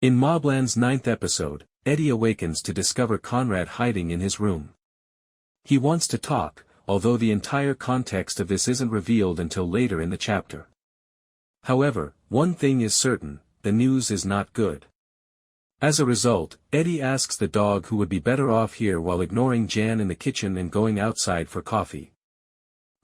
In MobLand's 9th episode, Eddie awakens to discover Conrad hiding in his room. He wants to talk, although the entire context of this isn't revealed until later in the chapter. However, one thing is certain, the news is not good. As a result, Eddie asks the dog who would be better off here while ignoring Jan in the kitchen and going outside for coffee.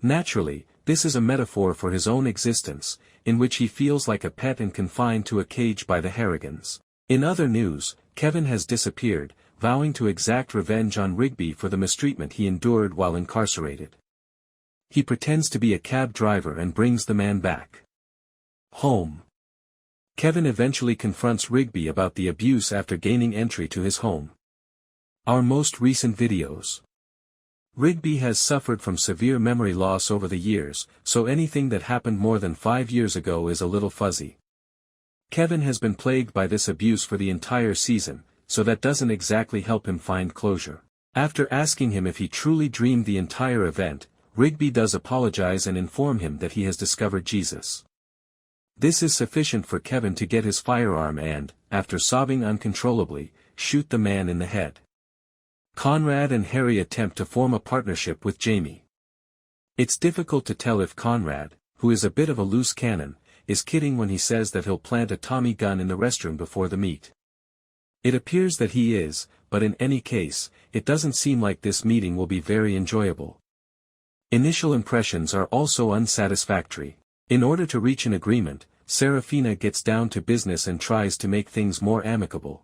Naturally, this is a metaphor for his own existence, in which he feels like a pet and confined to a cage by the Harrigans. In other news, Kevin has disappeared, vowing to exact revenge on Rigby for the mistreatment he endured while incarcerated. He pretends to be a cab driver and brings the man back home. Kevin eventually confronts Rigby about the abuse after gaining entry to his home. Our most recent videos. Rigby has suffered from severe memory loss over the years, so anything that happened more than 5 years ago is a little fuzzy. Kevin has been plagued by this abuse for the entire season, so that doesn't exactly help him find closure. After asking him if he truly dreamed the entire event, Rigby does apologize and inform him that he has discovered Jesus. This is sufficient for Kevin to get his firearm and, after sobbing uncontrollably, shoot the man in the head. Conrad and Harry attempt to form a partnership with Jamie. It's difficult to tell if Conrad, who is a bit of a loose cannon, is kidding when he says that he'll plant a Tommy gun in the restroom before the meet. It appears that he is, but in any case, it doesn't seem like this meeting will be very enjoyable. Initial impressions are also unsatisfactory. In order to reach an agreement, Serafina gets down to business and tries to make things more amicable.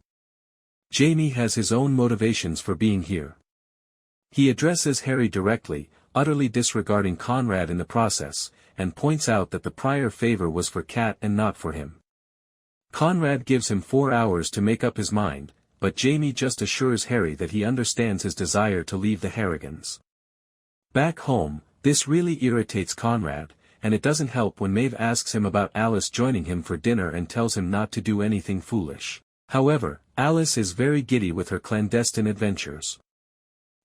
Jamie has his own motivations for being here. He addresses Harry directly, utterly disregarding Conrad in the process, and points out that the prior favor was for Kat and not for him. Conrad gives him 4 hours to make up his mind, but Jamie just assures Harry that he understands his desire to leave the Harrigans. Back home, this really irritates Conrad, and it doesn't help when Maeve asks him about Alice joining him for dinner and tells him not to do anything foolish. However, Alice is very giddy with her clandestine adventures.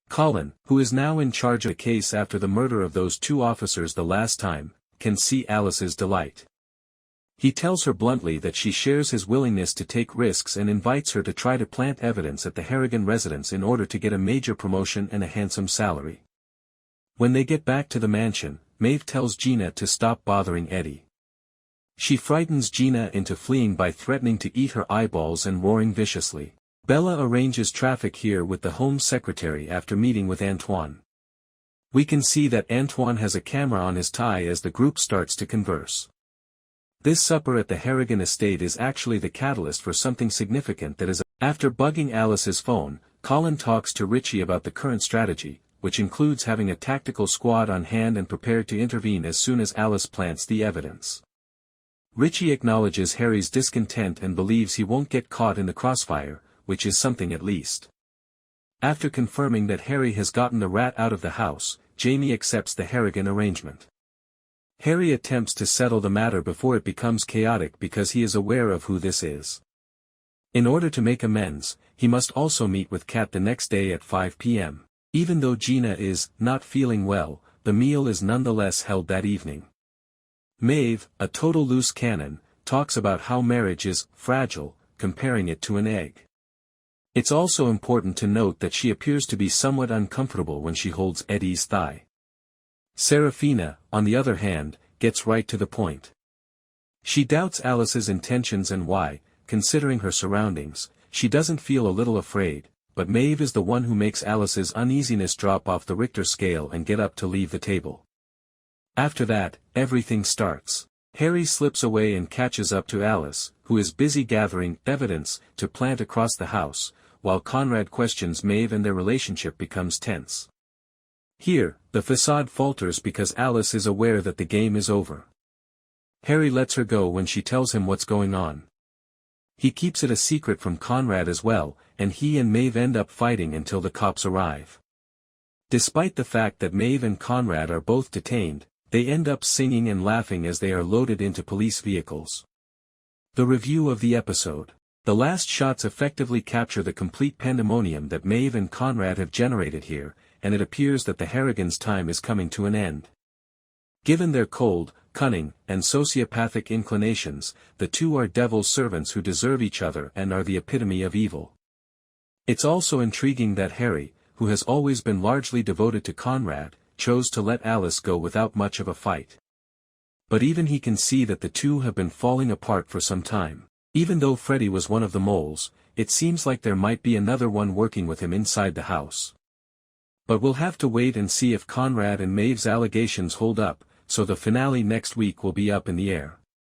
Colin, who is now in charge of the case after the murder of those 2 officers the last time, can see Alice's delight. He tells her bluntly that she shares his willingness to take risks and invites her to try to plant evidence at the Harrigan residence in order to get a major promotion and a handsome salary. When they get back to the mansion, Maeve tells Gina to stop bothering Eddie. She frightens Gina into fleeing by threatening to eat her eyeballs and roaring viciously. Bella arranges traffic here with the Home Secretary after meeting with Antoine. We can see that Antoine has a camera on his tie as the group starts to converse. This supper at the Harrigan estate is actually the catalyst for something significant that is. After bugging Alice's phone, Colin talks to Richie about the current strategy, which includes having a tactical squad on hand and prepared to intervene as soon as Alice plants the evidence. Richie acknowledges Harry's discontent and believes he won't get caught in the crossfire, which is something at least. After confirming that Harry has gotten the rat out of the house, Jamie accepts the Harrigan arrangement. Harry attempts to settle the matter before it becomes chaotic because he is aware of who this is. In order to make amends, he must also meet with Kat the next day at 5 p.m. Even though Gina is not feeling well, the meal is nonetheless held that evening. Maeve, a total loose cannon, talks about how marriage is fragile, comparing it to an egg. It's also important to note that she appears to be somewhat uncomfortable when she holds Eddie's thigh. Serafina, on the other hand, gets right to the point. She doubts Alice's intentions and why, considering her surroundings, she doesn't feel a little afraid, but Maeve is the one who makes Alice's uneasiness drop off the Richter scale and get up to leave the table. After that, everything starts. Harry slips away and catches up to Alice, who is busy gathering evidence to plant across the house, while Conrad questions Maeve and their relationship becomes tense. Here, the facade falters because Alice is aware that the game is over. Harry lets her go when she tells him what's going on. He keeps it a secret from Conrad as well, and he and Maeve end up fighting until the cops arrive. Despite the fact that Maeve and Conrad are both detained, they end up singing and laughing as they are loaded into police vehicles. The review of the episode. The last shots effectively capture the complete pandemonium that Maeve and Conrad have generated here, and it appears that the Harrigans' time is coming to an end. Given their cold, cunning, and sociopathic inclinations, the two are devil's servants who deserve each other and are the epitome of evil. It's also intriguing that Harry, who has always been largely devoted to Conrad, chose to let Alice go without much of a fight. But even he can see that the two have been falling apart for some time. Even though Freddie was one of the moles, it seems like there might be another one working with him inside the house. But we'll have to wait and see if Conrad and Maeve's allegations hold up, so the finale next week will be up in the air.